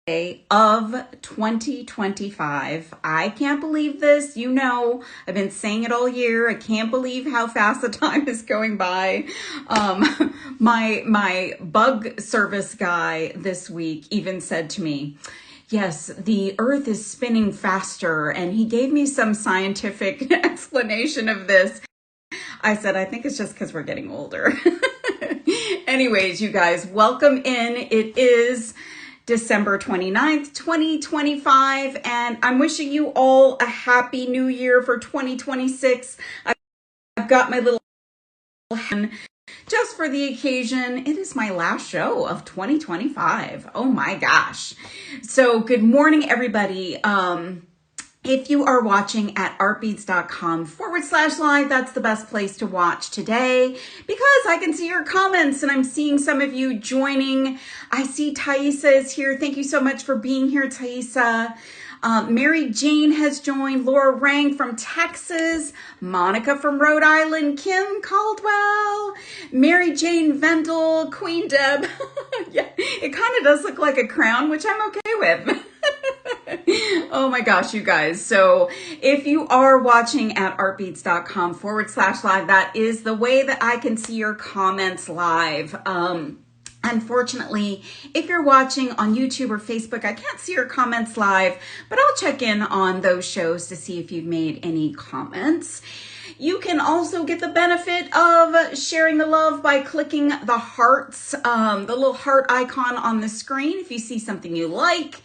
of 2025. I can't believe this. You know, I've been saying it all year. I can't believe how fast the time is going by. My bug service guy this week even said to me, yes, the earth is spinning faster. And he gave me some scientific explanation of this. I said, I think it's just because we're getting older. Anyways, you guys, welcome in. It is December 29th, 2025, and I'm wishing you all a happy new year for 2026. I've got my little hand just for the occasion. It is my last show of 2025. Oh my gosh. So good morning, everybody. If you are watching at artbeads.com/live, that's the best place to watch today because I can see your comments and I'm seeing some of you joining. I see Thaisa is here. Thank you so much for being here, Thaisa. Mary Jane has joined, Laura Rang from Texas, Monica from Rhode Island, Kim Caldwell, Mary Jane Vendel, Queen Deb. Yeah, it kind of does look like a crown, which I'm okay with. Oh my gosh, you guys. So if you are watching at artbeads.com/live, that is the way that I can see your comments live. Unfortunately, if you're watching on YouTube or Facebook, I can't see your comments live, but I'll check in on those shows to see if you've made any comments. You can also get the benefit of sharing the love by clicking the hearts, the little heart icon on the screen if you see something you like.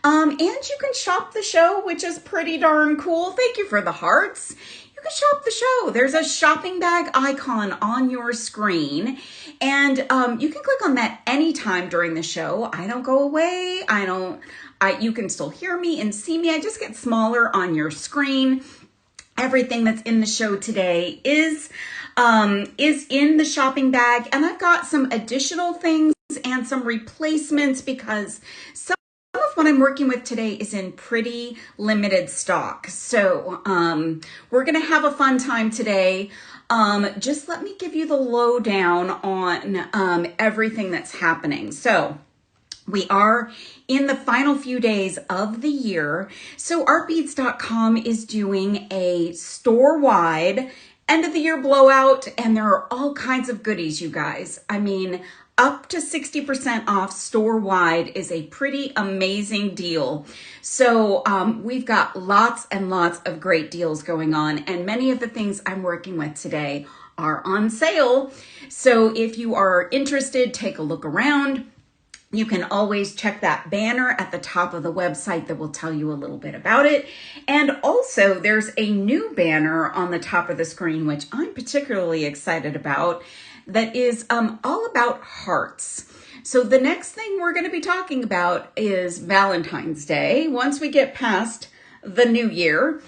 And you can shop the show, which is pretty darn cool. Thank you for the hearts. You can shop the show. There's a shopping bag icon on your screen, and you can click on that anytime during the show. I don't go away. You can still hear me and see me. I just get smaller on your screen. Everything that's in the show today is in the shopping bag, and I've got some additional things and some replacements because some of what I'm working with today is in pretty limited stock. So we're going to have a fun time today. Just let me give you the lowdown on everything that's happening. So we are in the final few days of the year. So artbeads.com is doing a store-wide end of the year blowout, and there are all kinds of goodies, you guys. I mean, up to 60% off store-wide is a pretty amazing deal. So we've got lots and lots of great deals going on, and many of the things I'm working with today are on sale. So if you are interested, take a look around. You can always check that banner at the top of the website that will tell you a little bit about it. And also there's a new banner on the top of the screen, which I'm particularly excited about, that is all about hearts. So the next thing we're going to be talking about is Valentine's Day once we get past the new year.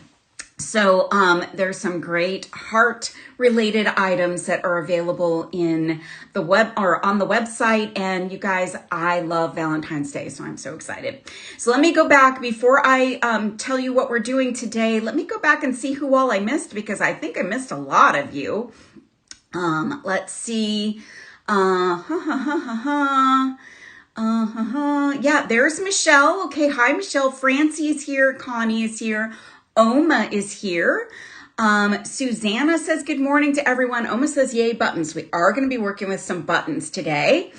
So there's some great heart related items that are available in the web or on the website. And you guys, I love Valentine's Day, so I'm so excited. So let me go back before I tell you what we're doing today. Let me go back and see who all I missed, because I think I missed a lot of you. Let's see. Yeah, there's Michelle. Okay, hi Michelle. Francie is here. Connie is here. Oma is here. Susanna says good morning to everyone. Oma says yay buttons. We are going to be working with some buttons today.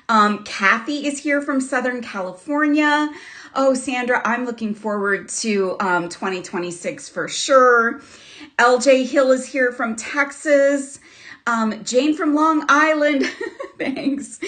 Kathy is here from Southern California. Oh, Sandra, I'm looking forward to 2026 for sure. LJ Hill is here from Texas. Jane from Long Island. Thanks.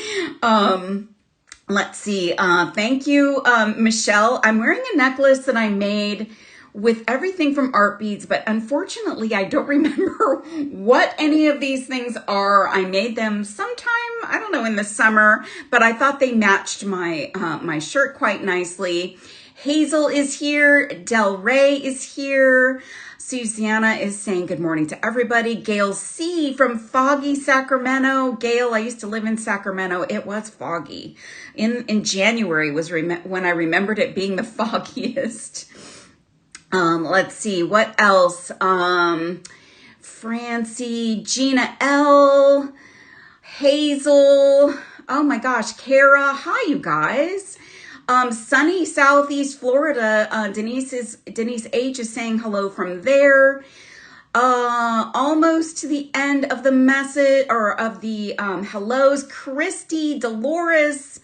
Let's see. Thank you, Michelle. I'm wearing a necklace that I made with everything from Art Beads, but unfortunately I don't remember what any of these things are. I made them sometime, I don't know, in the summer, but I thought they matched my my shirt quite nicely. Hazel is here. Del Rey is here. Susanna is saying good morning to everybody. Gail C. from foggy Sacramento. Gail, I used to live in Sacramento. It was foggy. In January was when I remembered it being the foggiest. Let's see, what else? Francie, Gina L, Hazel, oh my gosh, Kara, hi you guys. Sunny Southeast Florida. Denise H is saying hello from there. Almost to the end of the message or of the hellos. Christy, Dolores,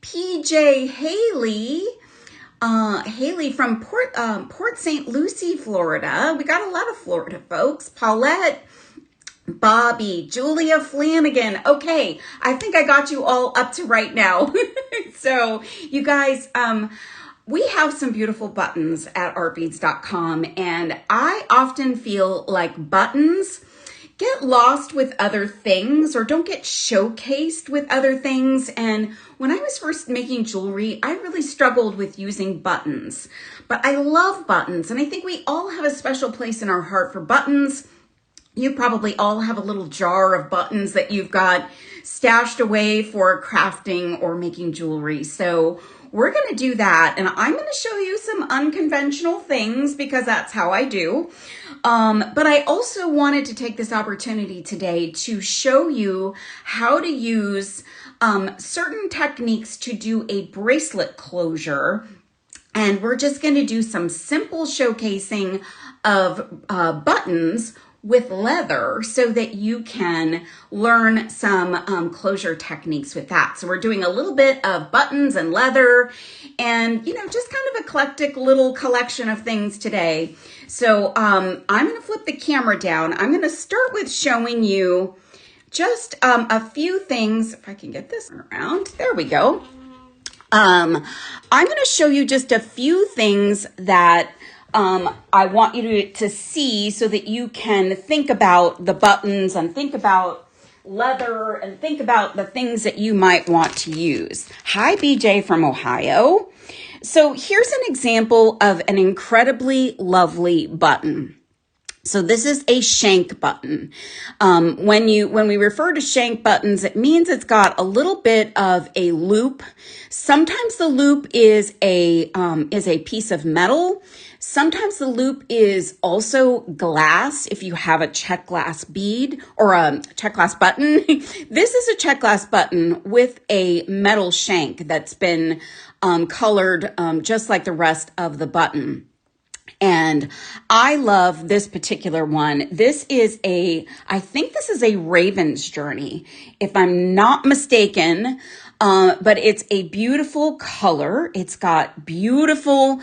PJ, Haley. Haley from Port St. Lucie, Florida. We got a lot of Florida folks. Paulette, Bobby, Julia Flanagan. Okay, I think I got you all up to right now. So you guys, we have some beautiful buttons at artbeads.com, and I often feel like buttons get lost with other things or don't get showcased with other things. And when I was first making jewelry, I really struggled with using buttons, but I love buttons. And I think we all have a special place in our heart for buttons. You probably all have a little jar of buttons that you've got stashed away for crafting or making jewelry. So we're going to do that. And I'm going to show you some unconventional things because that's how I do. But I also wanted to take this opportunity today to show you how to use certain techniques to do a bracelet closure. And we're just going to do some simple showcasing of buttons with leather so that you can learn some closure techniques with that. So we're doing a little bit of buttons and leather and, you know, just kind of eclectic little collection of things today. So I'm going to flip the camera down. I'm going to start with showing you just a few things. If I can get this around, there we go. I'm going to show you just a few things that I want you to see so that you can think about the buttons and think about leather and think about the things that you might want to use. Hi, BJ from Ohio. So here's an example of an incredibly lovely button. So this is a shank button. When we refer to shank buttons, it means it's got a little bit of a loop. Sometimes the loop is a piece of metal. Sometimes the loop is also glass if you have a check glass bead or a check glass button. This is a check glass button with a metal shank that's been colored just like the rest of the button. And I love this particular one. This is I think this is a Raven's Journey, if I'm not mistaken. But it's a beautiful color. It's got beautiful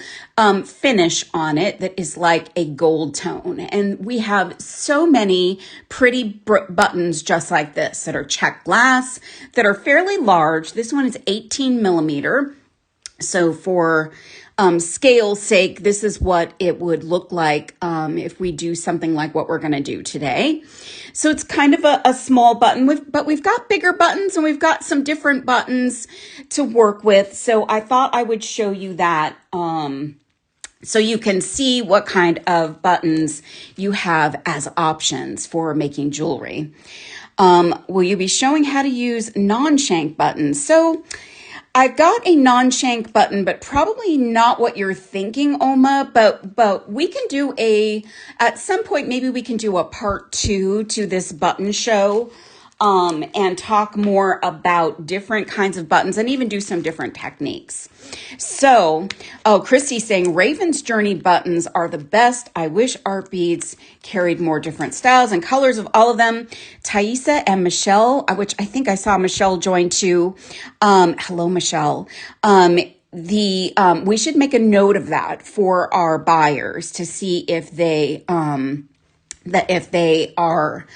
finish on it that is like a gold tone. And we have so many pretty buttons just like this that are check glass, that are fairly large. This one is 18 millimeter. So for scale's sake, this is what it would look like if we do something like what we're going to do today. So it's kind of a small button, but we've got bigger buttons and we've got some different buttons to work with. So I thought I would show you that so you can see what kind of buttons you have as options for making jewelry. Will you be showing how to use non-shank buttons? So I've got a non-shank button, but probably not what you're thinking, Oma, but we can do at some point, maybe we can do a part 2 to this button show, and talk more about different kinds of buttons and even do some different techniques. So, Christy's saying Raven's Journey buttons are the best. I wish Art Beads carried more different styles and colors of all of them. Thaisa and Michelle, which I think I saw Michelle join too. Hello, Michelle. We should make a note of that for our buyers to see if they are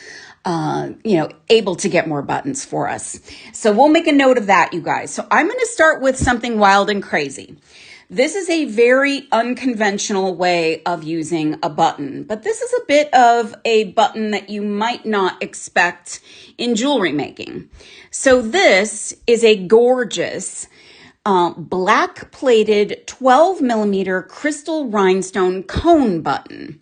able to get more buttons for us. So we'll make a note of that, you guys. So I'm going to start with something wild and crazy. This is a very unconventional way of using a button, but this is a bit of a button that you might not expect in jewelry making. So this is a gorgeous black plated 12 millimeter crystal rhinestone cone button.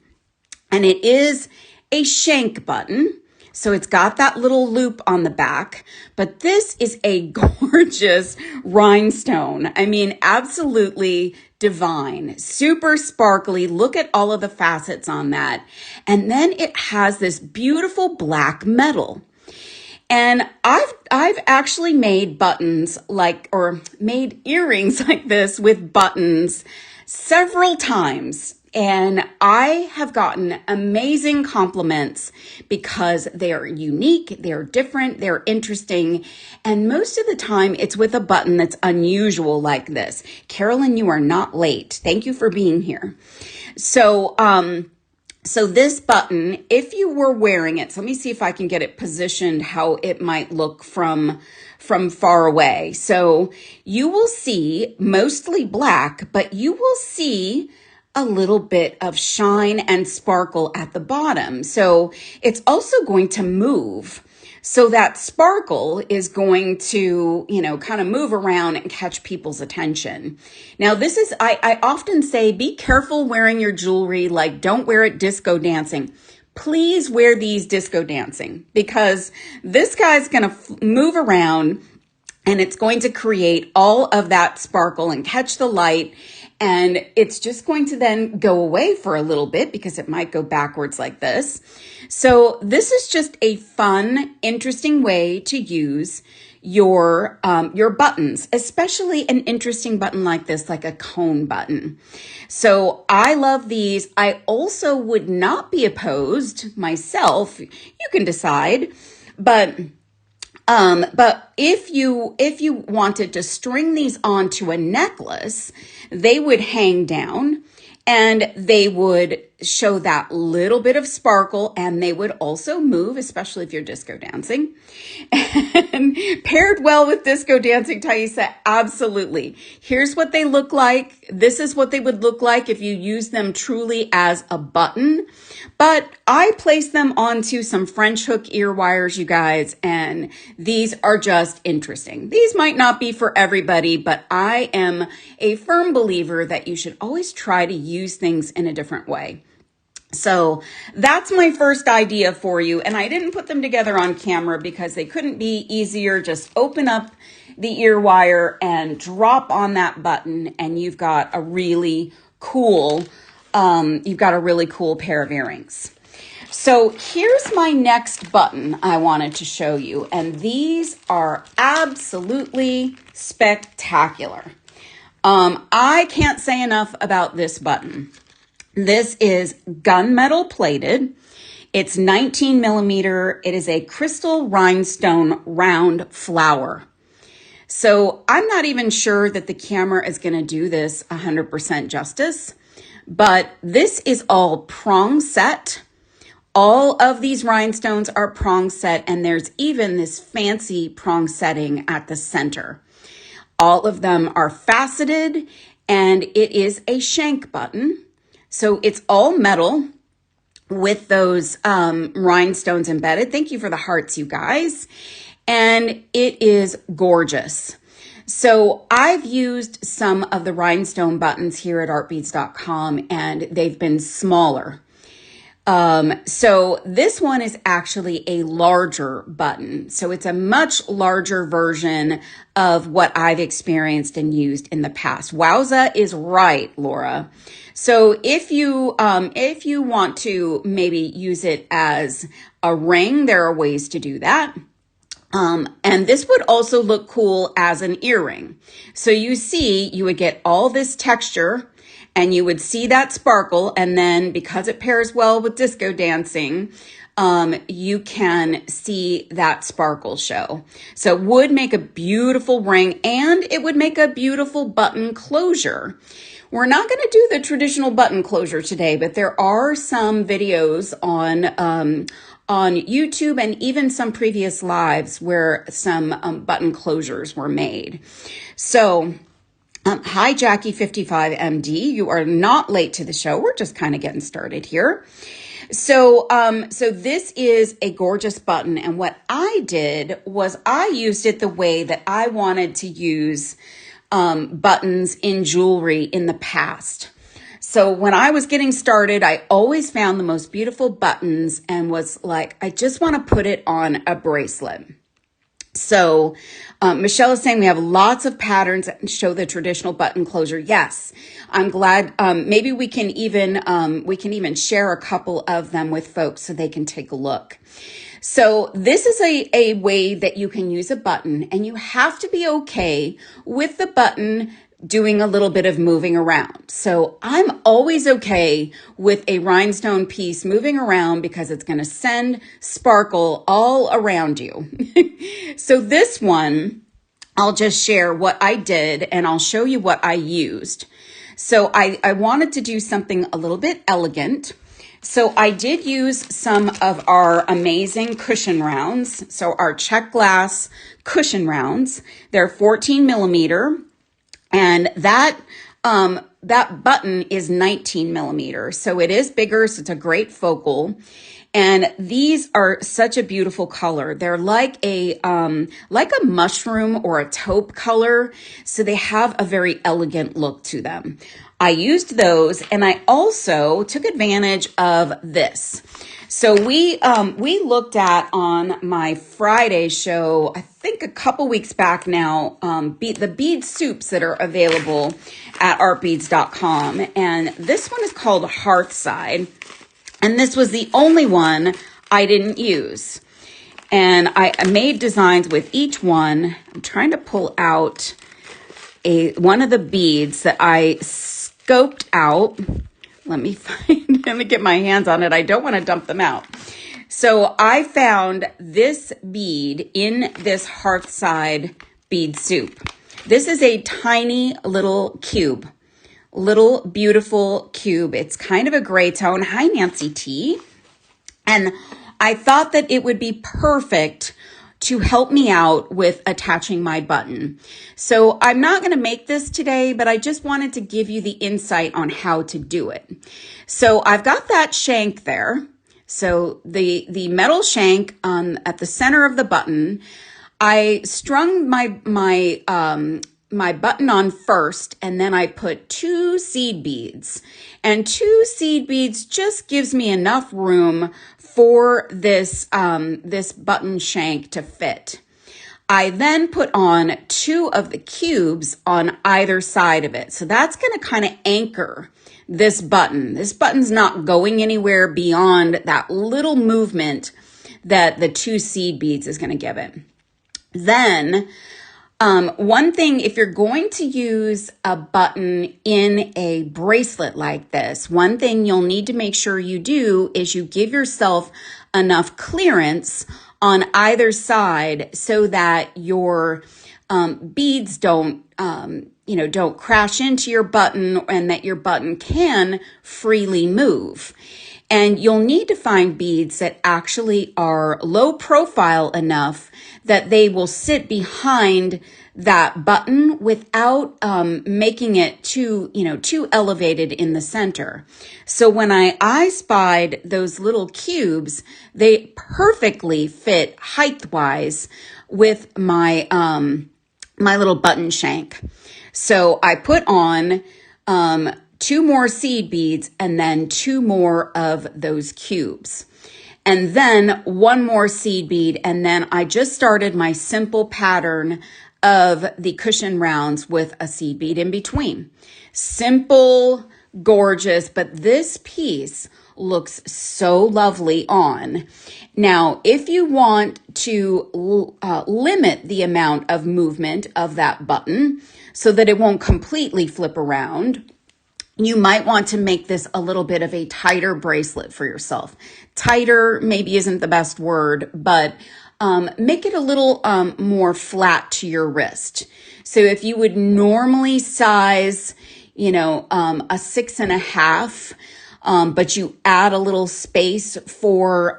And it is a shank button. So it's got that little loop on the back, but this is a gorgeous rhinestone. I mean, absolutely divine, super sparkly. Look at all of the facets on that. And then it has this beautiful black metal. And I've actually made buttons or made earrings like this with buttons several times. And I have gotten amazing compliments because they're unique, they're different, they're interesting. And most of the time it's with a button that's unusual like this. Carolyn, you are not late. Thank you for being here. So this button, if you were wearing it, so let me see if I can get it positioned how it might look from far away. So you will see mostly black, but you will see a little bit of shine and sparkle at the bottom. So it's also going to move. So that sparkle is going to, kind of move around and catch people's attention. Now, this is, I often say, be careful wearing your jewelry, like don't wear it disco dancing. Please wear these disco dancing because this guy's going to move around and it's going to create all of that sparkle and catch the light. And it's just going to then go away for a little bit because it might go backwards like this. So this is just a fun, interesting way to use your buttons, especially an interesting button like this, like a cone button. So I love these. I also would not be opposed myself. You can decide, but if you wanted to string these onto a necklace, they would hang down and they would show that little bit of sparkle and they would also move, especially if you're disco dancing. And paired well with disco dancing, Thaisa, absolutely. Here's what they look like. This is what they would look like if you use them truly as a button. But I placed them onto some French hook ear wires, you guys, and these are just interesting. These might not be for everybody, but I am a firm believer that you should always try to use things in a different way. So that's my first idea for you. And I didn't put them together on camera because they couldn't be easier. Just open up the ear wire and drop on that button and you've got a really cool pair of earrings. So here's my next button I wanted to show you. And these are absolutely spectacular. I can't say enough about this button. This is gunmetal plated. It's 19 millimeter. It is a crystal rhinestone round flower. So I'm not even sure that the camera is going to do this 100% justice, but this is all prong set. All of these rhinestones are prong set, and there's even this fancy prong setting at the center. All of them are faceted, and it is a shank button. So it's all metal with those rhinestones embedded. Thank you for the hearts, you guys. And it is gorgeous. So I've used some of the rhinestone buttons here at artbeads.com, and they've been smaller. So this one is actually a larger button. So it's a much larger version of what I've experienced and used in the past. Wowza is right, Laura. So if you want to maybe use it as a ring, there are ways to do that. And this would also look cool as an earring. So you would get all this texture and you would see that sparkle. And then because it pairs well with disco dancing, you can see that sparkle show. So it would make a beautiful ring and it would make a beautiful button closure. We're not going to do the traditional button closure today, but there are some videos on YouTube and even some previous lives where some button closures were made. So hi, Jackie55MD. You are not late to the show. We're just kind of getting started here. So this is a gorgeous button. And what I did was I used it the way that I wanted to use buttons in jewelry in the past. So when I was getting started, I always found the most beautiful buttons and was like, I just want to put it on a bracelet. So Michelle is saying we have lots of patterns that show the traditional button closure. Yes, I'm glad. Maybe we can even share a couple of them with folks so they can take a look. So this is a way that you can use a button, and you have to be okay with the button doing a little bit of moving around. So I'm always okay with a rhinestone piece moving around because it's going to send sparkle all around you. So this one, I'll just share what I did and I'll show you what I used. So I wanted to do something a little bit elegant. So I did use some of our amazing cushion rounds. So our check glass cushion rounds, they're 14 millimeter. And that button is 19 millimeters. So it is bigger. So it's a great focal. And these are such a beautiful color. They're like a mushroom or a taupe color. So they have a very elegant look to them. I used those, and I also took advantage of this. So we looked at on my Friday show, I think a couple weeks back now, the bead soups that are available at artbeads.com. And this one is called Hearthside. And this was the only one I didn't use. And I made designs with each one. I'm trying to pull out one of the beads that I scoped out. Let me get my hands on it. I don't want to dump them out. So I found this bead in this Hearthside bead soup. This is a tiny little cube, little beautiful cube. It's kind of a gray tone. Hi, Nancy T. And I thought that it would be perfect to help me out with attaching my button. So I'm not going to make this today, but I just wanted to give you the insight on how to do it. So I've got that shank there. So the metal shank at the center of the button, I strung my button on first, and then I put 2 seed beads. And 2 seed beads just gives me enough room for this button shank to fit. I then put on 2 of the cubes on either side of it. So that's going to kind of anchor this button. This button's not going anywhere beyond that little movement that the 2 seed beads is going to give it. Then one thing, if you're going to use a button in a bracelet like this, one thing you'll need to make sure you do is you give yourself enough clearance on either side so that your beads don't crash into your button, and that your button can freely move. And you'll need to find beads that actually are low profile enough that they will sit behind that button without making it too elevated in the center. So when I spied those little cubes, they perfectly fit height-wise with my my little button shank. So I put on 2 more seed beads and then 2 more of those cubes. And then 1 more seed bead. And then I just started my simple pattern of the cushion rounds with a seed bead in between. Simple, gorgeous, but this piece looks so lovely on. Now, if you want to limit the amount of movement of that button so that it won't completely flip around, you might want to make this a little bit of a tighter bracelet for yourself. Tighter maybe isn't the best word, but make it a little more flat to your wrist. So if you would normally size, a 6.5, but you add a little space for,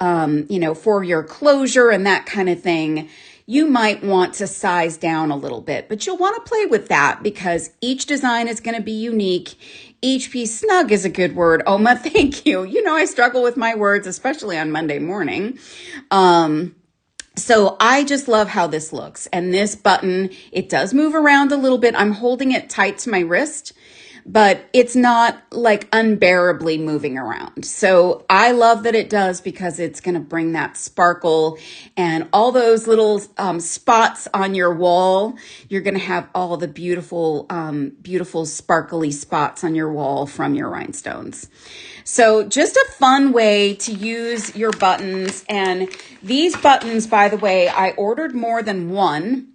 for your closure and that kind of thing, you might want to size down a little bit, but you'll want to play with that because each design is going to be unique. Each piece, snug is a good word. Oma, thank you. I struggle with my words, especially on Monday morning. So I just love how this looks. And this button, it does move around a little bit. I'm holding it tight to my wrist, but it's not like unbearably moving around. So I love that it does, because it's going to bring that sparkle and all those little spots on your wall. You're going to have all the beautiful, beautiful sparkly spots on your wall from your rhinestones. So just a fun way to use your buttons. And these buttons, by the way, I ordered more than one.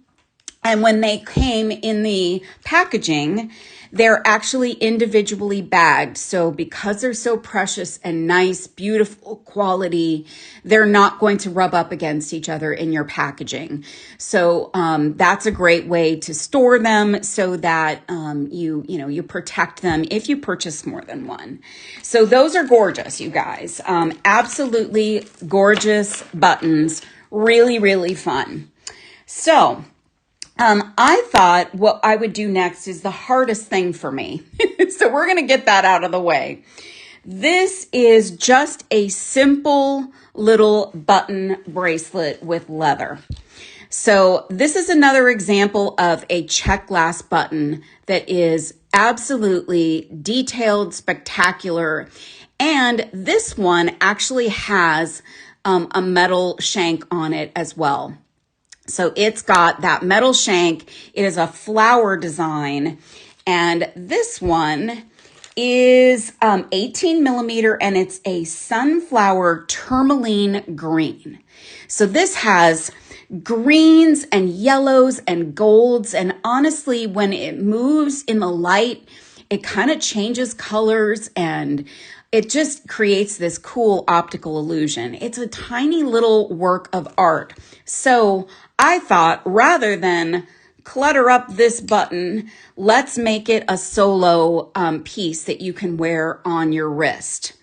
And when they came in the packaging, they're actually individually bagged. So because they're so precious and nice, beautiful quality, they're not going to rub up against each other in your packaging. So that's a great way to store them, so that you protect them if you purchase more than one. So those are gorgeous, you guys. Absolutely gorgeous buttons. Really, really fun. So I thought what I would do next is the hardest thing for me. So we're going to get that out of the way. This is just a simple little button bracelet with leather. So this is another example of a check glass button that is absolutely detailed, spectacular. And this one actually has a metal shank on it as well. So it's got that metal shank. It is a flower design. And this one is 18 millimeter, and it's a sunflower tourmaline green. So this has greens and yellows and golds. And honestly, when it moves in the light, it kind of changes colors, and it just creates this cool optical illusion. It's a tiny little work of art. So I thought, rather than clutter up this button, let's make it a solo piece that you can wear on your wrist.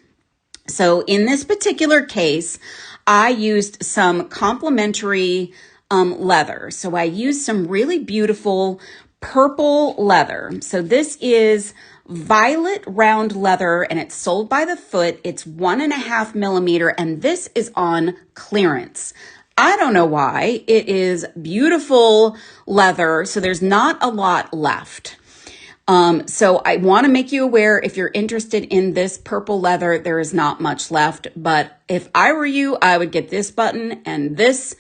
So in this particular case, I used some complementary leather. So I used some really beautiful purple leather. So this is violet round leather, and it's sold by the foot. It's 1.5 millimeter, and this is on clearance. I don't know why. It is beautiful leather, so there's not a lot left. So I want to make you aware, if you're interested in this purple leather, there is not much left. But if I were you, I would get this button and this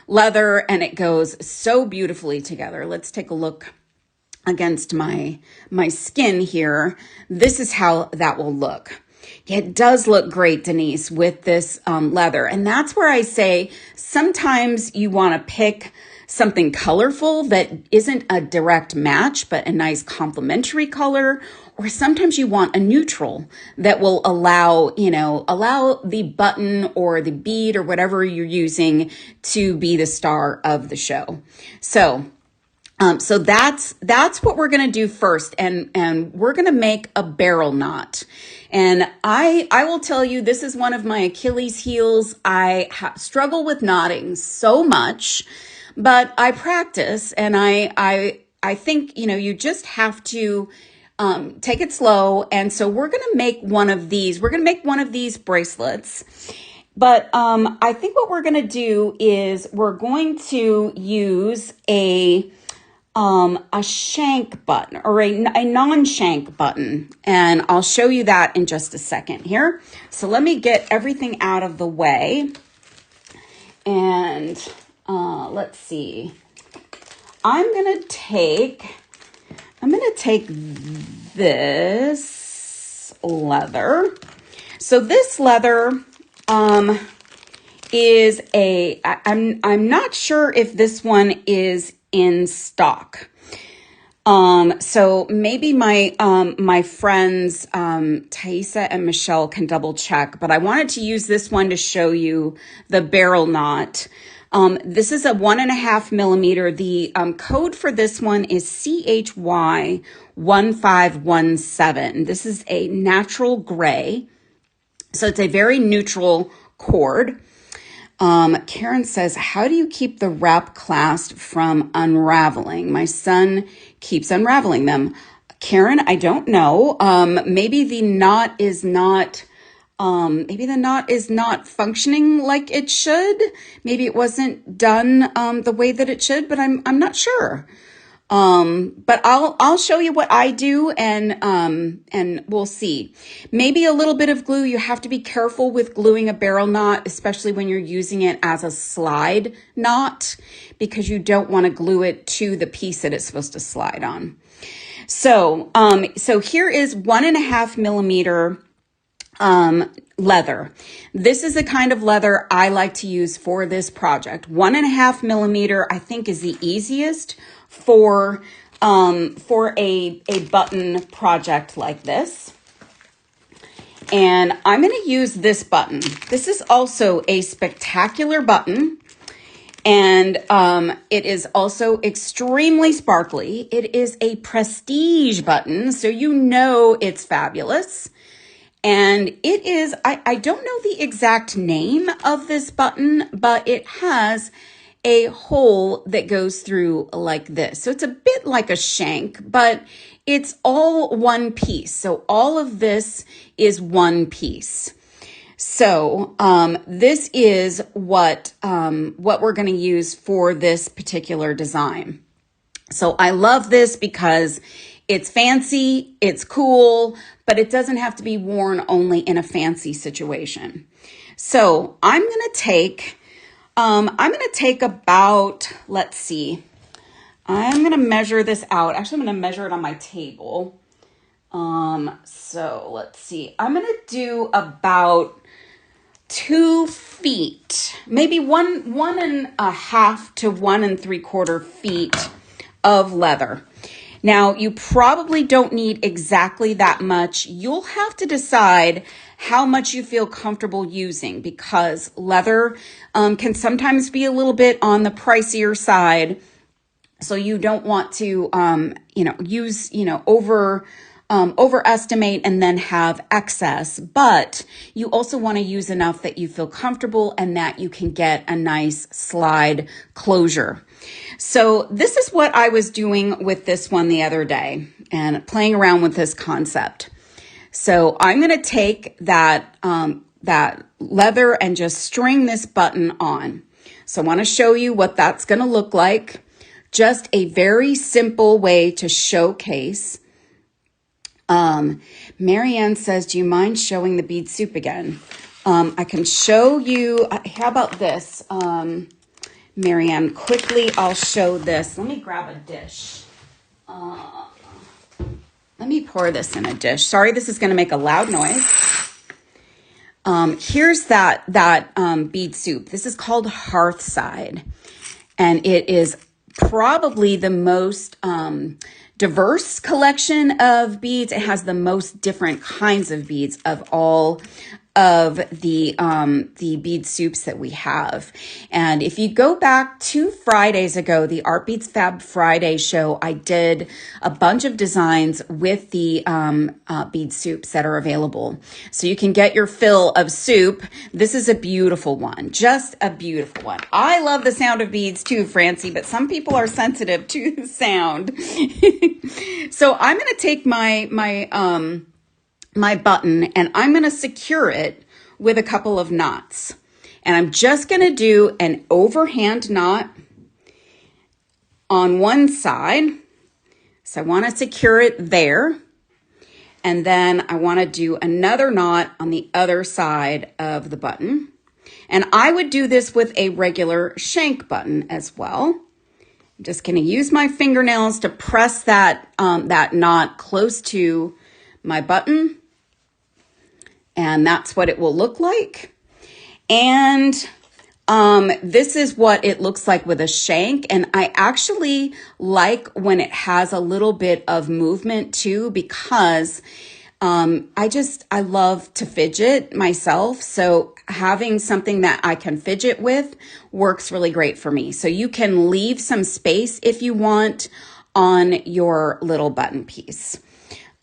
leather, and it goes so beautifully together. Let's take a look against my skin here. This is how that will look. It does look great, Denise, with this leather. And that's where I say sometimes you want to pick something colorful that isn't a direct match, but a nice complementary color. Or sometimes you want a neutral that will allow the button or the bead or whatever you're using to be the star of the show. So that's what we're going to do first. And we're going to make a barrel knot. And I will tell you, this is one of my Achilles heels. I struggle with knotting so much, but I practice, and I think, you just have to take it slow. And so we're going to make one of these. We're going to make one of these bracelets. But I think what we're going to do is we're going to use a shank button, or a non-shank button. And I'll show you that in just a second here. So let me get everything out of the way. And let's see. I'm going to take this leather. So this leather is I'm not sure if this one is in stock. So maybe my friends, Thaisa and Michelle, can double check, but I wanted to use this one to show you the barrel knot. This is a 1.5 millimeter. The code for this one is CHY1517. This is a natural gray. So it's a very neutral cord. Karen says, how do you keep the wrap clasp from unraveling? My son keeps unraveling them. Karen, I don't know. Maybe the knot is not functioning like it should. Maybe it wasn't done the way that it should, but I'm not sure. But I'll show you what I do, and we'll see. Maybe a little bit of glue. You have to be careful with gluing a barrel knot, especially when you're using it as a slide knot, because you don't want to glue it to the piece that it's supposed to slide on. So here is 1.5 millimeter leather. This is the kind of leather I like to use for this project. 1.5 millimeter, I think, is the easiest for a button project like this. And I'm going to use this button. This is also a spectacular button. And it is also extremely sparkly. It is a prestige button, so you know it's fabulous. And it is, I don't know the exact name of this button, but it has a hole that goes through like this. So it's a bit like a shank, but it's all one piece. So all of this is one piece. So this is what we're going to use for this particular design. So I love this because it's fancy, it's cool, but it doesn't have to be worn only in a fancy situation. So I'm going to take about, let's see, I'm going to measure this out. Actually, I'm going to measure it on my table. So let's see, I'm going to do about 2 feet, maybe 1.5 to 1 3/4 feet of leather. Now, you probably don't need exactly that much. You'll have to decide how much you feel comfortable using, because leather can sometimes be a little bit on the pricier side. So you don't want to, overestimate and then have excess, but you also want to use enough that you feel comfortable and that you can get a nice slide closure. So this is what I was doing with this one the other day and playing around with this concept. So I'm going to take that leather and just string this button on. So I want to show you what that's going to look like. Just a very simple way to showcase. Marianne says, do you mind showing the bead soup again? I can show you. How about this? Marianne, quickly, I'll show this. Let me grab a dish. Let me pour this in a dish. Sorry, this is going to make a loud noise. Here's that bead soup. This is called Hearthside, and it is probably the most diverse collection of beads. It has the most different kinds of beads of all of the bead soups that we have. And if you go back 2 Fridays ago, the Art Beads Fab Friday show, I did a bunch of designs with the bead soups that are available. So you can get your fill of soup. This is a beautiful one, just a beautiful one. I love the sound of beads too, Francie, but some people are sensitive to the sound. So I'm going to take my button and I'm going to secure it with a couple of knots. And I'm just going to do an overhand knot on one side. So I want to secure it there. And then I want to do another knot on the other side of the button. And I would do this with a regular shank button as well. I'm just going to use my fingernails to press that knot close to my button. And that's what it will look like. And this is what it looks like with a shank. And I actually like when it has a little bit of movement too, because I love to fidget myself. So having something that I can fidget with works really great for me. So you can leave some space if you want on your little button piece.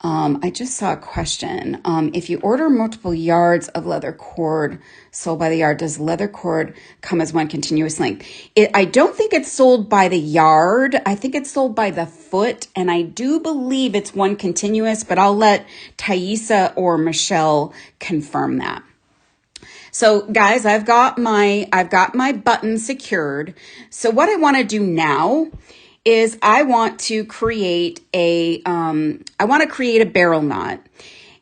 I just saw a question. If you order multiple yards of leather cord sold by the yard, does leather cord come as one continuous length? I don't think it's sold by the yard. I think it's sold by the foot. And I do believe it's one continuous, but I'll let Thaisa or Michelle confirm that. So guys, I've got my button secured. So what I want to do now is I want to create a barrel knot.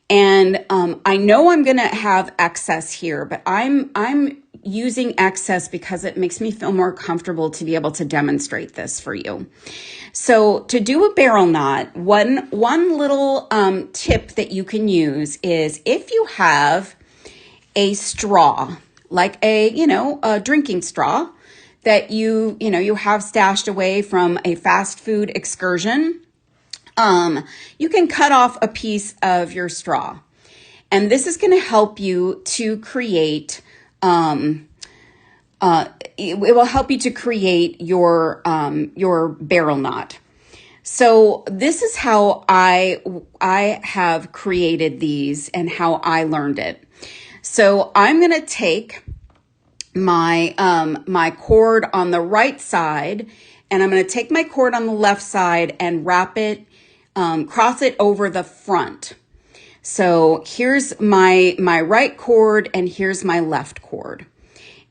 And I know I'm going to have excess here, but I'm using excess because it makes me feel more comfortable to be able to demonstrate this for you. So to do a barrel knot, one little tip that you can use is if you have a straw, like a drinking straw that you have stashed away from a fast food excursion, you can cut off a piece of your straw. And this is going to help you to create, it will help you to create your barrel knot. So this is how I have created these and how I learned it. So I'm going to take my my cord on the right side, and I'm going to take my cord on the left side and wrap it, cross it over the front. So here's my right cord and here's my left cord.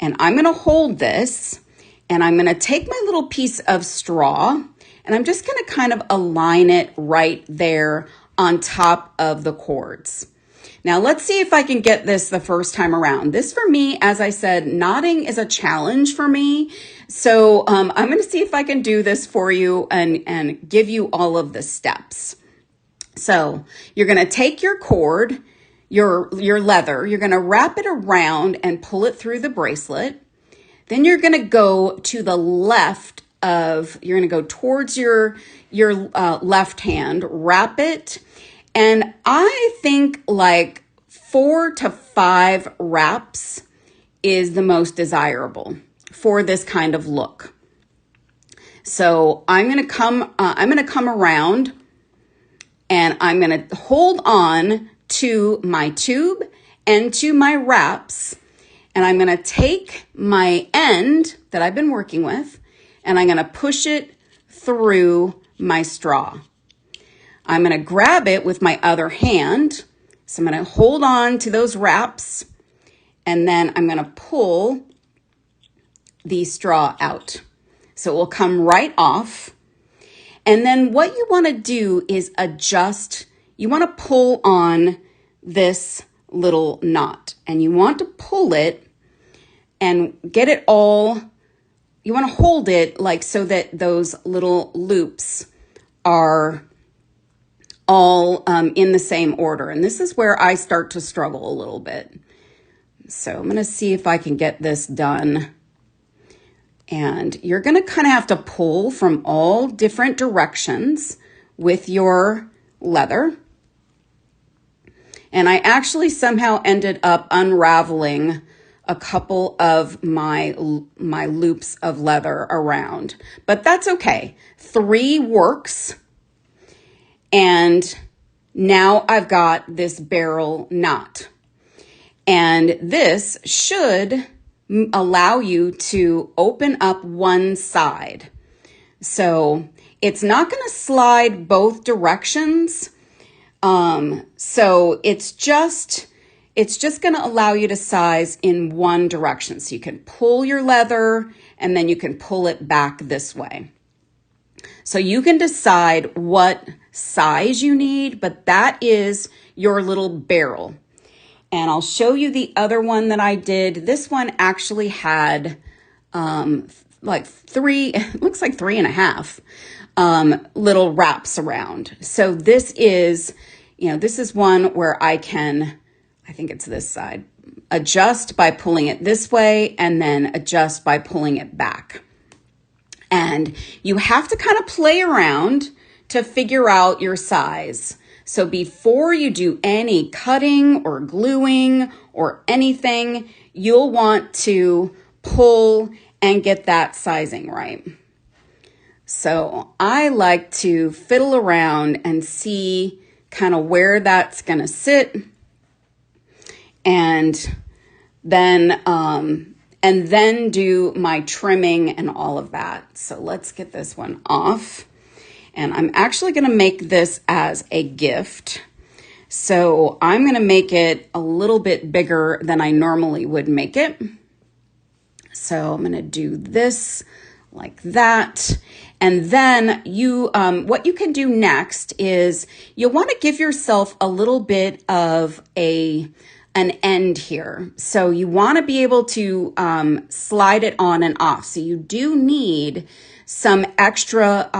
And I'm going to hold this, and I'm going to take my little piece of straw, and I'm just going to kind of align it right there on top of the cords. Now let's see if I can get this the first time around. This for me, as I said, knotting is a challenge for me. So I'm going to see if I can do this for you and give you all of the steps. So you're going to take your cord, your leather, you're going to wrap it around and pull it through the bracelet. Then you're going to go to the left you're going to go towards your left hand, wrap it. And I think like 4 to 5 wraps is the most desirable for this kind of look. So I'm going to come around, and I'm going to hold on to my tube and to my wraps, and I'm going to take my end that I've been working with, and I'm going to push it through my straw. I'm going to grab it with my other hand. So I'm going to hold on to those wraps, and then I'm going to pull the straw out. So it will come right off. And then what you want to do is adjust. You want to pull on this little knot, and you want to pull it and get it all. You want to hold it like so that those little loops are all in the same order. And this is where I start to struggle a little bit. So I'm going to see if I can get this done. And you're going to kind of have to pull from all different directions with your leather. And I actually somehow ended up unraveling a couple of my loops of leather around, but that's okay. 3 works. And now I've got this barrel knot, and this should allow you to open up one side. So it's not going to slide both directions. So it's just going to allow you to size in one direction. So you can pull your leather, and then you can pull it back this way. So you can decide what size you need, but that is your little barrel. And I'll show you the other one that I did. This one actually had like 3, it looks like 3.5 little wraps around. So this is, this is one where I think it's this side, adjust by pulling it this way, and then adjust by pulling it back. And you have to kind of play around to figure out your size. So before you do any cutting or gluing or anything, you'll want to pull and get that sizing right. So I like to fiddle around and see kind of where that's going to sit. And then do my trimming and all of that. So let's get this one off. And I'm actually going to make this as a gift. So I'm going to make it a little bit bigger than I normally would make it. So I'm going to do this like that. And then what you can do next is you'll want to give yourself a little bit of an end here. So you want to be able to slide it on and off. So you do need some extra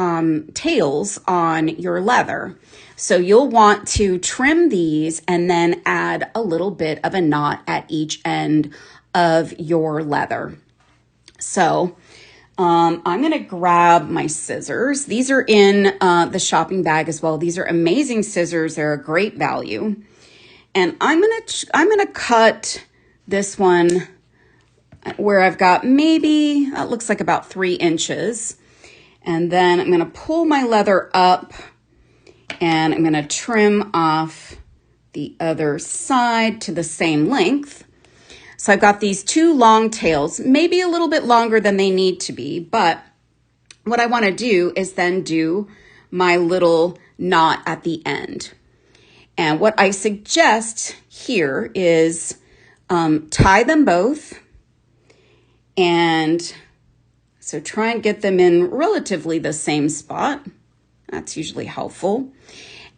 tails on your leather. So you'll want to trim these and then add a little bit of a knot at each end of your leather. So I'm going to grab my scissors. These are in the shopping bag as well. These are amazing scissors. They're a great value. And I'm going to cut this one where I've got maybe, that looks like about 3 inches. And then I'm going to pull my leather up and I'm going to trim off the other side to the same length. So I've got these 2 long tails, maybe a little bit longer than they need to be, but what I want to do is then do my little knot at the end. And what I suggest here is tie them both, and so try and get them in relatively the same spot. That's usually helpful.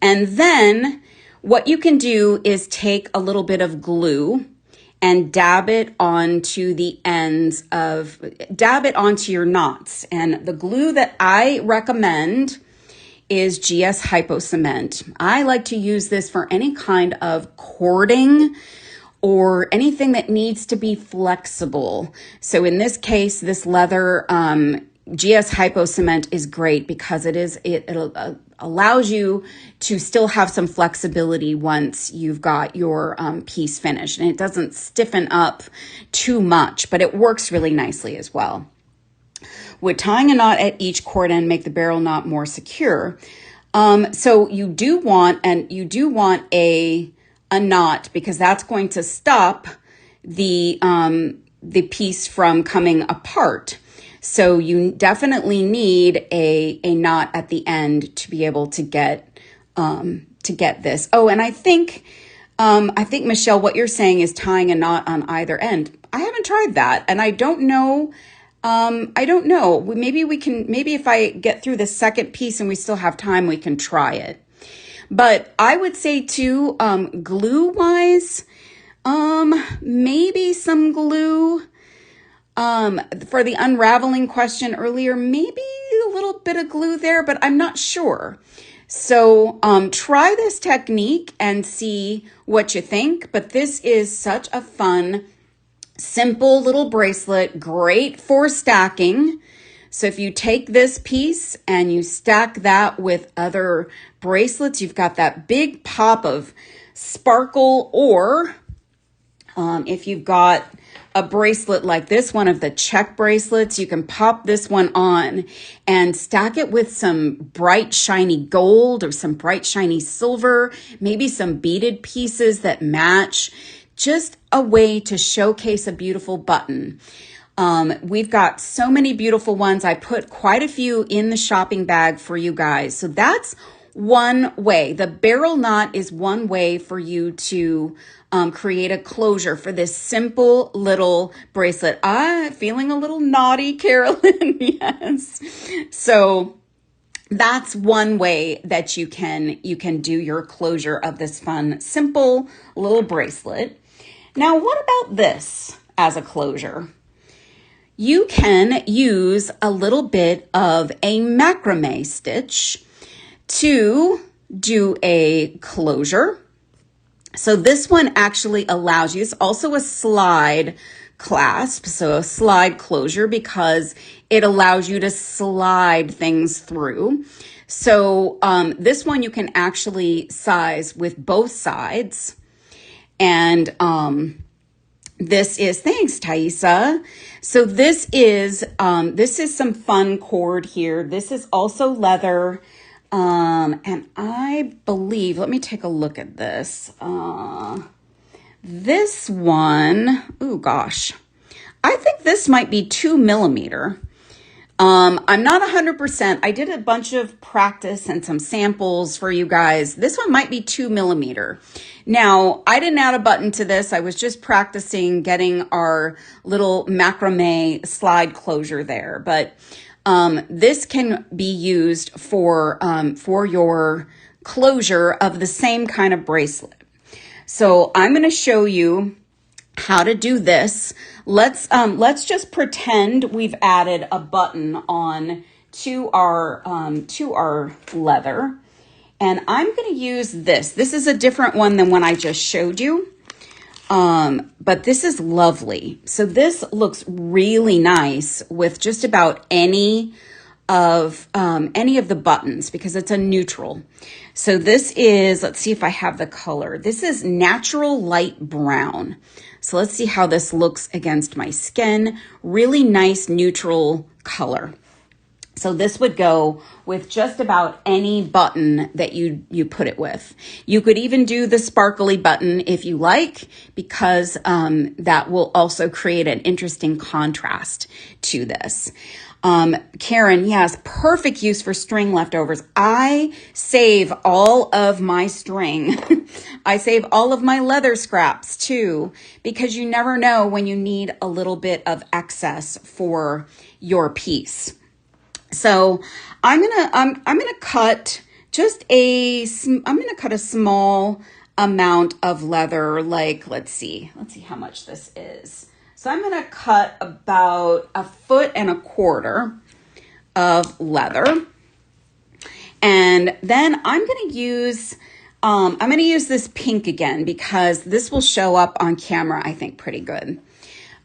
And then what you can do is take a little bit of glue and dab it onto your knots. And the glue that I recommend is GS Hypo Cement. I like to use this for any kind of cording or anything that needs to be flexible. So in this case, this leather GS Hypo Cement is great because it allows you to still have some flexibility once you've got your piece finished, and it doesn't stiffen up too much, but it works really nicely as well. With tying a knot at each cord end, make the barrel knot more secure. So you do want a knot because that's going to stop the piece from coming apart. So you definitely need a knot at the end to be able to get this. Oh, and I think Michelle, what you're saying is tying a knot on either end. I haven't tried that, and I don't know. Maybe if I get through the second piece and we still have time, we can try it. But I would say too, glue wise, maybe some glue. For the unraveling question earlier, maybe a little bit of glue there, but I'm not sure. So try this technique and see what you think. But this is such a fun, simple little bracelet, great for stacking. So if you take this piece and you stack that with other bracelets, you've got that big pop of sparkle, or if you've got a bracelet like this one of the check bracelets, you can pop this one on and stack it with some bright shiny gold or some bright shiny silver, maybe some beaded pieces that match. Just a way to showcase a beautiful button. We've got so many beautiful ones. I put quite a few in the shopping bag for you guys. So that's one way. The barrel knot is one way for you to create a closure for this simple little bracelet. I'm feeling a little naughty, Carolyn. Yes. So that's one way that you can do your closure of this fun, simple little bracelet. Now, what about this as a closure? You can use a little bit of a macrame stitch to do a closure. So this one actually allows you, it's also a slide clasp, so a slide closure, because it allows you to slide things through. So this one you can actually size with both sides. And this is, thanks, Thaisa. So this is some fun cord here. This is also leather. And I believe, let me take a look at this. This one, oh gosh, I think this might be 2mm. I'm not 100%. I did a bunch of practice and some samples for you guys. This one might be 2mm. Now, I didn't add a button to this. I was just practicing getting our little macrame slide closure there. But This can be used for your closure of the same kind of bracelet. So I'm going to show you how to do this. Let's just pretend we've added a button on to our leather. And I'm going to use this. This is a different one than one I just showed you. But this is lovely. So this looks really nice with just about any of the buttons because it's a neutral. So this is, let's see if I have the color. This is natural light brown. So let's see how this looks against my skin. Really nice neutral color. So this would go with just about any button that you put it with. You could even do the sparkly button if you like, because that will also create an interesting contrast to this. Karen, yes, perfect use for string leftovers. I save all of my string. I save all of my leather scraps too, because you never know when you need a little bit of excess for your piece. So I'm gonna cut a small amount of leather. Like, let's see how much this is. So I'm gonna cut about 1.25 feet of leather, and then I'm gonna use this pink again because this will show up on camera, I think, pretty good.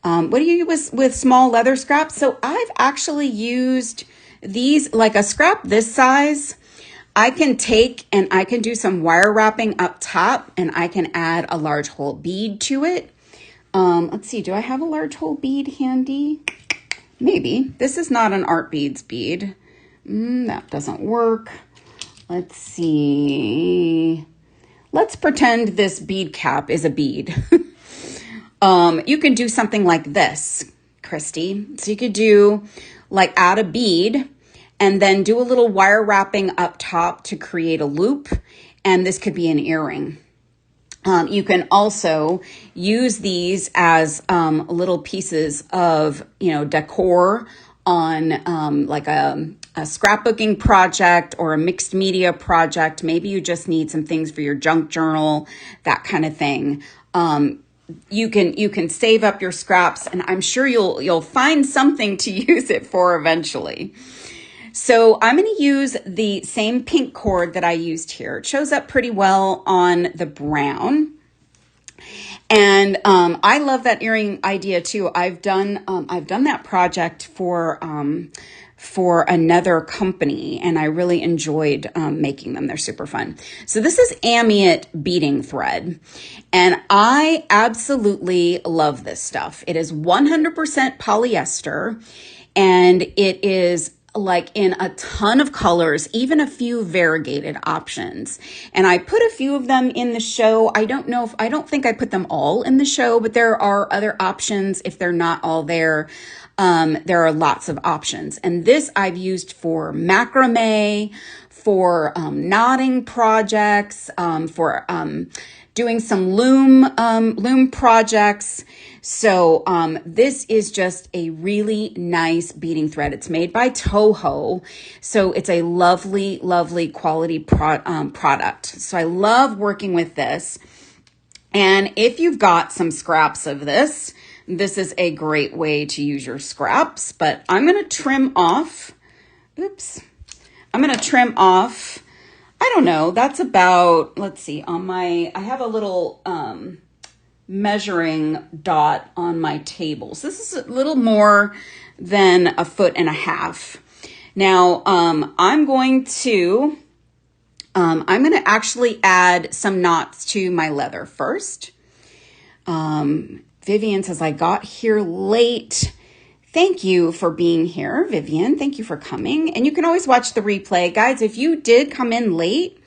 What do you use with small leather scraps? So I've actually used these, like a scrap this size. I can take and I can do some wire wrapping up top, and I can add a large hole bead to it. Let's see, do I have a large hole bead handy? Maybe. This is not an Art Beads bead. That doesn't work. Let's see. Let's pretend this bead cap is a bead. You can do something like this, Christy. So you could do like add a bead and then do a little wire wrapping up top to create a loop. And this could be an earring. You can also use these as little pieces of, decor on like a scrapbooking project or a mixed media project. Maybe you just need some things for your junk journal, that kind of thing. You can save up your scraps, and I'm sure you'll find something to use it for eventually. So I'm going to use the same pink cord that I used here. It shows up pretty well on the brown. And I love that earring idea too. I've done that project for another company, and I really enjoyed making them. They're super fun. So this is Amiot beading thread, and I absolutely love this stuff. It is 100% polyester, and it is like in a ton of colors, even a few variegated options. And I put a few of them in the show. I don't think I put them all in the show, but there are other options if they're not all there. There are lots of options. And this I've used for macrame, for knotting projects, for doing some loom projects. So this is just a really nice beading thread. It's made by Toho, so it's a lovely, lovely quality product. So I love working with this. And if you've got some scraps of this, this is a great way to use your scraps. But I'm going to trim off. I'm going to trim off. I don't know. That's about, let's see, I have a little measuring dot on my table. So this is a little more than 1.5 feet. Now, I'm going to actually add some knots to my leather first. Vivian says, I got here late. Thank you for being here, Vivian. Thank you for coming. And you can always watch the replay. Guys, if you did come in late,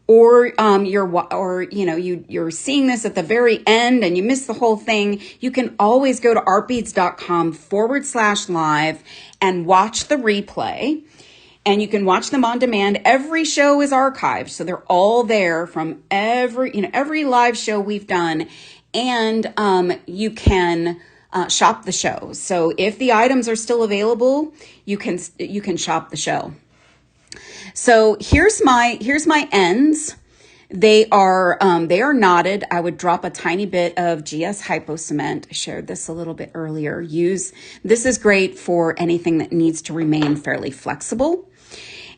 or you're seeing this at the very end and you missed the whole thing, you can always go to artbeads.com/live and watch the replay. And you can watch them on demand. Every show is archived, so they're all there from every live show we've done. And you can shop the show. So if the items are still available, you can shop the show. So here's my ends. They are knotted. I would drop a tiny bit of GS Hypo Cement. I shared this a little bit earlier. This is great for anything that needs to remain fairly flexible.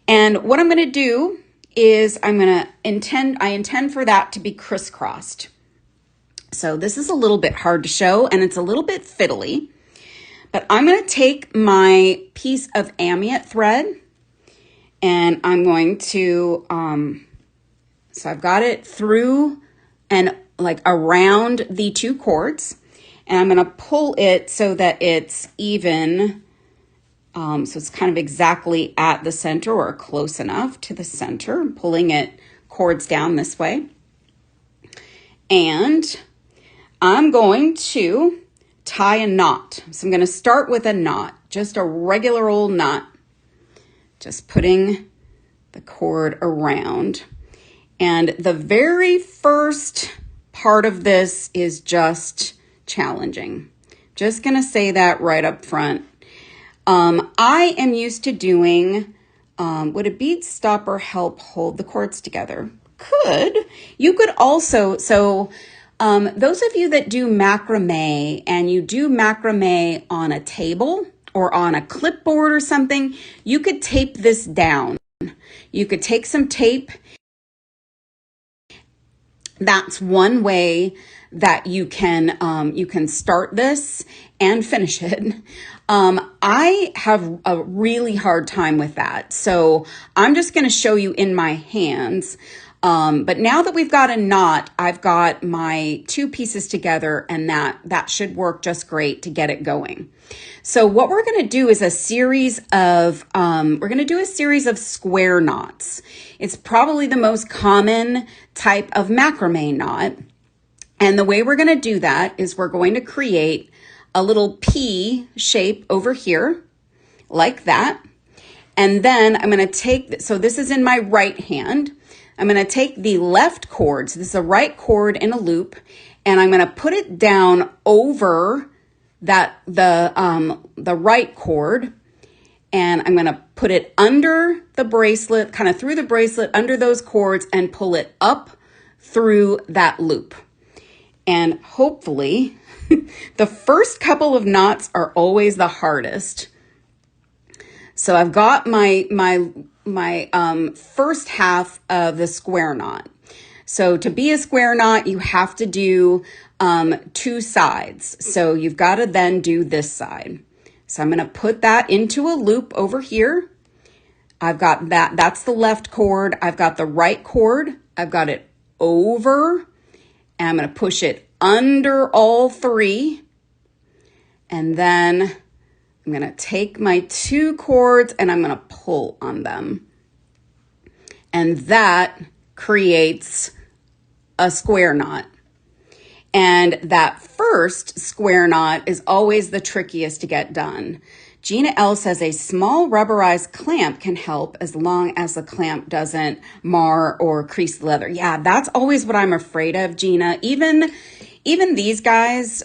And what I'm going to do is I intend for that to be crisscrossed. So this is a little bit hard to show and it's a little bit fiddly, but I'm going to take my piece of amite thread and I'm going to, so I've got it through and like around the two cords, and I'm going to pull it so that it's even. So it's kind of exactly at the center or close enough to the center. I'm pulling it cords down this way. And I'm going to tie a knot. So I'm going to start with a knot, just a regular old knot. Just putting the cord around. And the very first part of this is just challenging. Just going to say that right up front. I am used to doing, would a bead stopper help hold the cords together? Could. You could also, those of you that do macrame and you do macrame on a table or on a clipboard or something, you could tape this down. You could take some tape. That's one way that you can start this and finish it. I have a really hard time with that. So I'm just going to show you in my hands. But now that we've got a knot, I've got my two pieces together and that should work just great to get it going. So what we're going to do is a series of square knots. It's probably the most common type of macrame knot. And the way we're going to do that is we're going to create a little P shape over here like that. And then I'm going to take, so this is in my right hand. I'm going to take the left cord. So this is a right cord in a loop, and I'm going to put it down over the right cord. And I'm going to put it under the bracelet, kind of through the bracelet, under those cords, and pull it up through that loop. And hopefully the first couple of knots are always the hardest. So I've got my first half of the square knot. So to be a square knot, you have to do two sides. So you've got to then do this side. So I'm going to put that into a loop over here. I've got that's the left cord. I've got the right cord. I've got it over, and I'm going to push it under all three. And then I'm going to take my two cords and I'm going to pull on them. And that creates a square knot. And that first square knot is always the trickiest to get done. Gina L says a small rubberized clamp can help as long as the clamp doesn't mar or crease the leather. Yeah, that's always what I'm afraid of, Gina. Even these guys,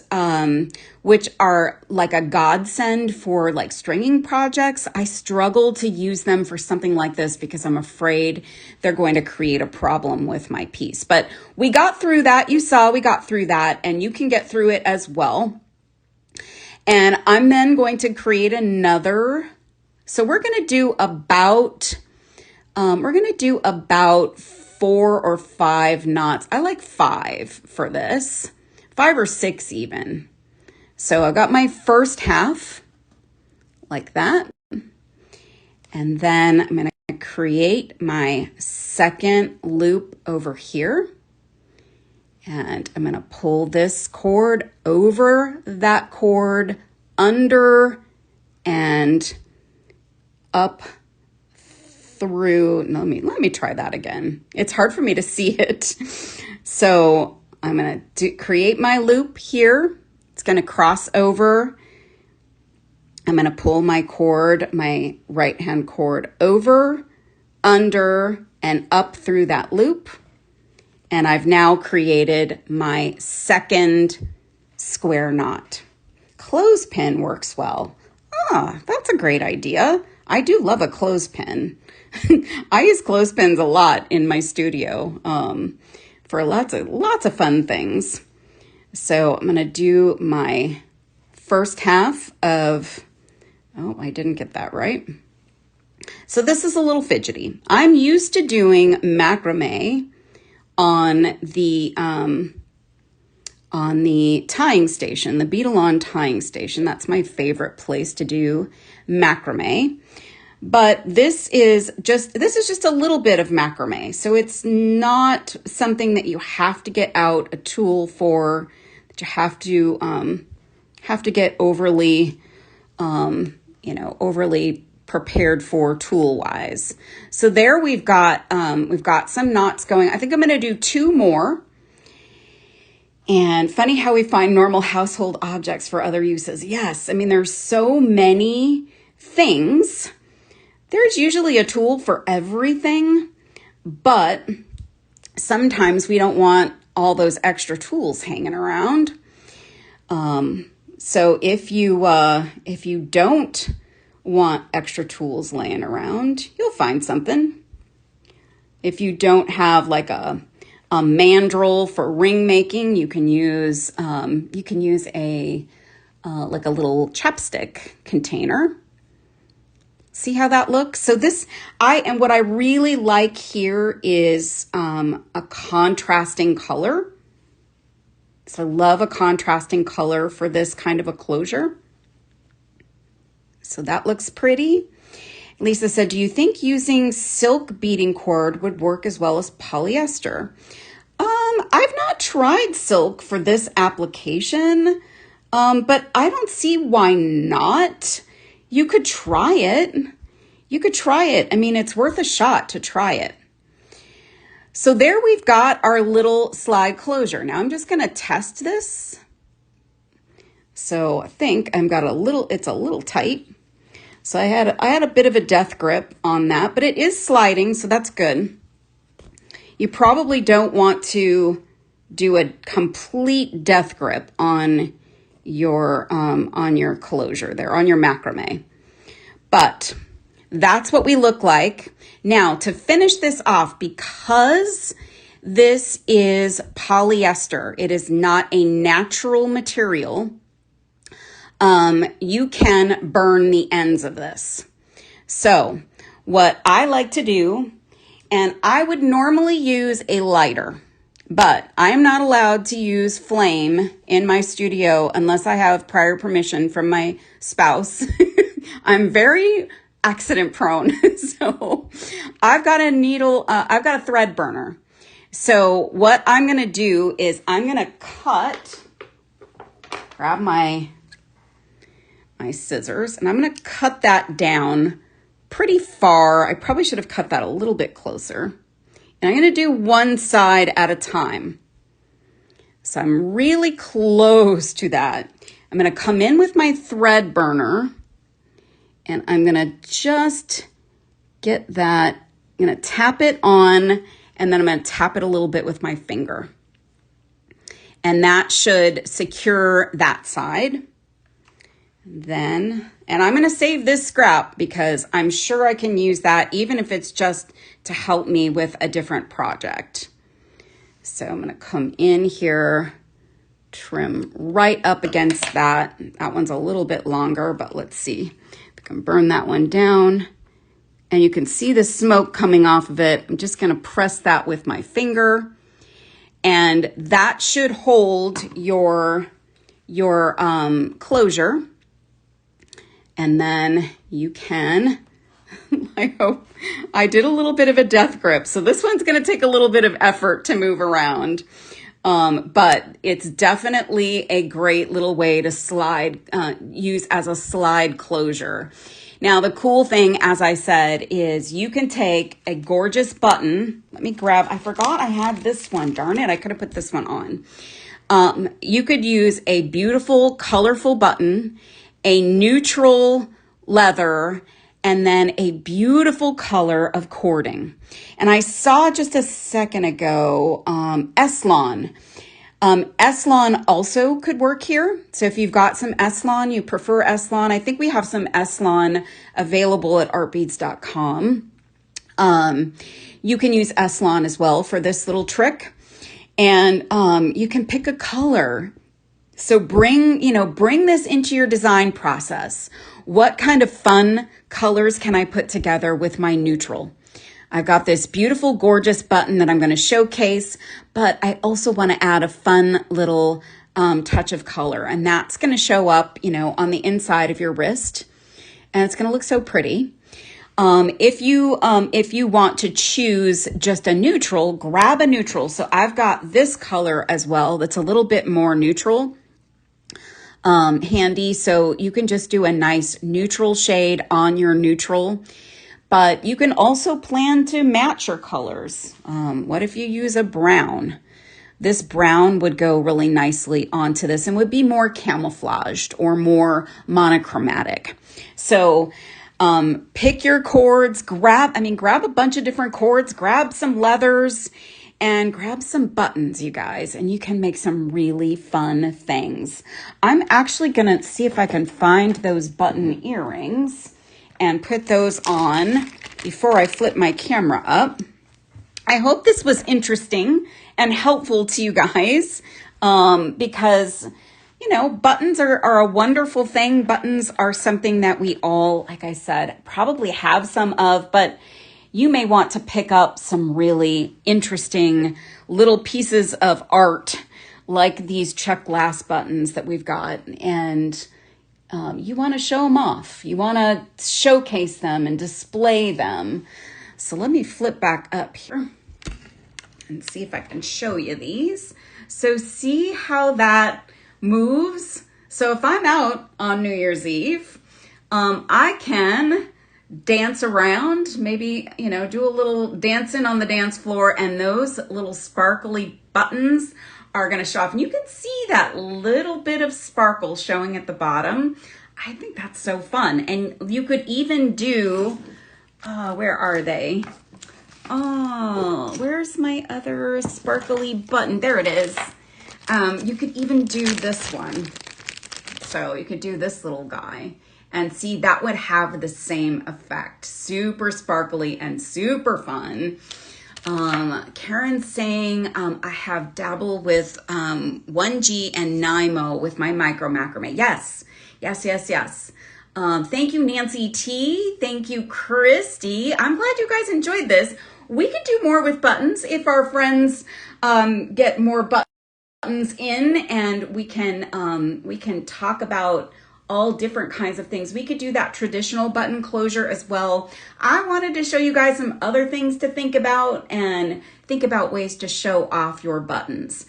which are like a godsend for like stringing projects, I struggle to use them for something like this because I'm afraid they're going to create a problem with my piece. But we got through that. You saw we got through that, and you can get through it as well. And I'm then going to create another. So we're going to do about 4 or 5 knots. I like 5 for this, 5 or 6 even. So I got my first half like that. And then I'm going to create my second loop over here. And I'm going to pull this cord over that cord, under and up through. No, let me try that again. It's hard for me to see it. So I'm going to create my loop here. It's going to cross over. I'm going to pull my cord, my right hand cord, over, under, and up through that loop. And I've now created my second square knot. clothespin works well. Ah, that's a great idea. I do love a clothespin. I use clothespins a lot in my studio for lots of fun things. So I'm going to do my first half of, oh, I didn't get that right. So this is a little fidgety. I'm used to doing macrame on the tying station, the bead-along tying station. That's my favorite place to do macrame. But this is just a little bit of macrame. So it's not something that you have to get out a tool for, that you have to get overly, overly prepared for tool wise. So there we've got some knots going. I think I'm going to do 2 more. And funny how we find normal household objects for other uses. Yes, I mean, there's so many things. There's usually a tool for everything, but sometimes we don't want all those extra tools hanging around. So if you don't want extra tools laying around, you'll find something. If you don't have like a mandrel for ring making, you can use a like a little chapstick container. See how that looks? So what I really like here is a contrasting color. So I love a contrasting color for this kind of a closure. So that looks pretty. Lisa said, do you think using silk beading cord would work as well as polyester? I've not tried silk for this application, but I don't see why not. You could try it. I mean, it's worth a shot to try it. So there we've got our little slide closure. Now I'm just going to test this. So I think it's a little tight. So I had a bit of a death grip on that, but it is sliding, so that's good. You probably don't want to do a complete death grip on your closure there, on your macrame. But that's what we look like. Now, to finish this off, because this is polyester, it is not a natural material, you can burn the ends of this. So what I like to do, and I would normally use a lighter, but I am not allowed to use flame in my studio unless I have prior permission from my spouse. I'm very accident prone. So I've got I've got a thread burner. So what I'm going to do is I'm going to grab my scissors, and I'm going to cut that down pretty far. I probably should have cut that a little bit closer. And I'm going to do one side at a time. So I'm really close to that. I'm going to come in with my thread burner, and I'm going to just get that. I'm going to tap it on, and then I'm going to tap it a little bit with my finger. And that should secure that side. And I'm going to save this scrap because I'm sure I can use that even if it's just to help me with a different project. So I'm going to come in here, trim right up against that. That one's a little bit longer, but let's see. I can burn that one down. And you can see the smoke coming off of it. I'm just going to press that with my finger. And that should hold your closure. And then you can, I hope, I did a little bit of a death grip. So this one's going to take a little bit of effort to move around. But it's definitely a great little way to use as a slide closure. Now, the cool thing, as I said, is you can take a gorgeous button. Let me I forgot I had this one. Darn it, I could have put this one on. You could use a beautiful, colorful button, a neutral leather, and then a beautiful color of cording. And I saw just a second ago, Eslon. Eslon also could work here. So if you've got some Eslon, you prefer Eslon, I think we have some Eslon available at artbeads.com. You can use Eslon as well for this little trick. And you can pick a color. So bring this into your design process. What kind of fun colors can I put together with my neutral? I've got this beautiful, gorgeous button that I'm going to showcase, but I also want to add a fun little touch of color, and that's going to show up, on the inside of your wrist, and it's going to look so pretty. If you want to choose just a neutral, grab a neutral. So I've got this color as well that's a little bit more neutral, handy. So you can just do a nice neutral shade on your neutral. But you can also plan to match your colors. What if you use a brown? This brown would go really nicely onto this and would be more camouflaged or more monochromatic. So pick your cords, grab a bunch of different cords, grab some leathers, and grab some buttons, you guys, and you can make some really fun things. I'm actually gonna see if I can find those button earrings and put those on before I flip my camera up. I hope this was interesting and helpful to you guys, because, buttons are a wonderful thing. Buttons are something that we all, like I said, probably have some of, but you may want to pick up some really interesting little pieces of art like these check glass buttons that we've got, and you want to show them off. You want to showcase them and display them. So let me flip back up here and see if I can show you these. So see how that moves? So if I'm out on New Year's Eve, I can dance around, maybe, do a little dancing on the dance floor, and those little sparkly buttons are going to show off. And you can see that little bit of sparkle showing at the bottom. I think that's so fun. And you could even do, where are they? Oh, where's my other sparkly button? There it is. You could even do this one. So you could do this little guy. And see, that would have the same effect. Super sparkly and super fun. Karen's saying, I have dabbled with 1G and Nymo with my macrame. Yes. Thank you, Nancy T. Thank you, Christy. I'm glad you guys enjoyed this. We could do more with buttons if our friends get more buttons in, and we can talk about all different kinds of things. We could do that traditional button closure as well. I wanted to show you guys some other things to think about and think about ways to show off your buttons.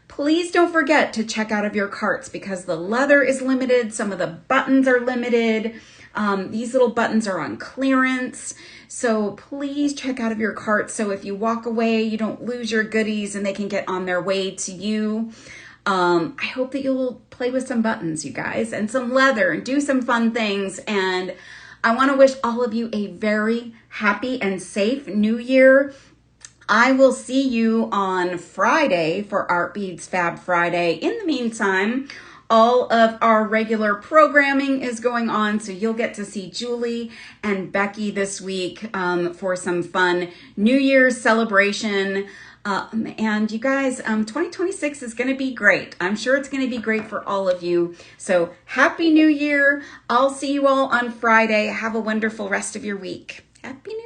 Please don't forget to check out of your carts because the leather is limited. Some of the buttons are limited. These little buttons are on clearance. So please check out of your carts. So if you walk away, you don't lose your goodies and they can get on their way to you. I hope that you'll play with some buttons, you guys, and some leather and do some fun things. And I want to wish all of you a very happy and safe New Year. I will see you on Friday for Art Beads Fab Friday. In the meantime, all of our regular programming is going on, so you'll get to see Julie and Becky this week for some fun New Year's celebration. And you guys, 2026 is going to be great. I'm sure it's going to be great for all of you. So Happy New Year. I'll see you all on Friday. Have a wonderful rest of your week. Happy New Year.